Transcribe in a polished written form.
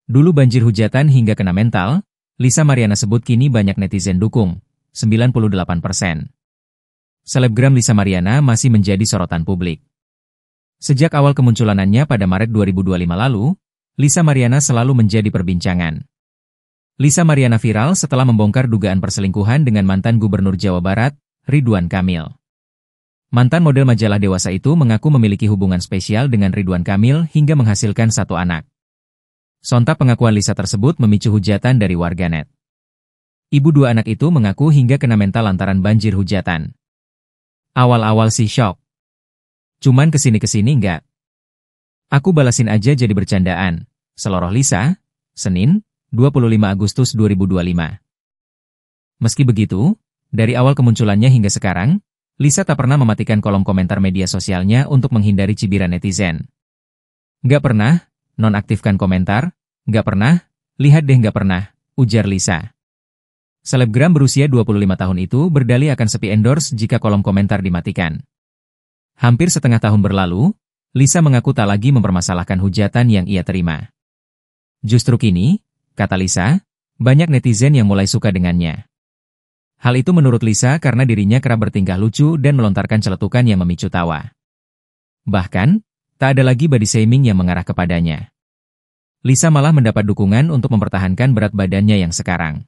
Dulu banjir hujatan hingga kena mental, Lisa Mariana sebut kini banyak netizen dukung, 98%. Selebgram Lisa Mariana masih menjadi sorotan publik. Sejak awal kemunculannya pada Maret 2025 lalu, Lisa Mariana selalu menjadi perbincangan. Lisa Mariana viral setelah membongkar dugaan perselingkuhan dengan mantan Gubernur Jawa Barat, Ridwan Kamil. Mantan model majalah dewasa itu mengaku memiliki hubungan spesial dengan Ridwan Kamil hingga menghasilkan satu anak. Sontak pengakuan Lisa tersebut memicu hujatan dari warganet. Ibu dua anak itu mengaku hingga kena mental lantaran banjir hujatan. Awal-awal sih syok. Cuman kesini-kesini enggak. Aku balasin aja jadi bercandaan, seloroh Lisa, Senin, 25 Agustus 2025. Meski begitu, dari awal kemunculannya hingga sekarang, Lisa tak pernah mematikan kolom komentar media sosialnya untuk menghindari cibiran netizen. Nggak pernah, nonaktifkan komentar, nggak pernah, lihat deh nggak pernah, ujar Lisa. Selebgram berusia 25 tahun itu berdalih akan sepi endorse jika kolom komentar dimatikan. Hampir setengah tahun berlalu, Lisa mengaku tak lagi mempermasalahkan hujatan yang ia terima. Justru kini, kata Lisa, banyak netizen yang mulai suka dengannya. Hal itu menurut Lisa karena dirinya kerap bertingkah lucu dan melontarkan celetukan yang memicu tawa. Bahkan, tak ada lagi body shaming yang mengarah kepadanya. Lisa malah mendapat dukungan untuk mempertahankan berat badannya yang sekarang.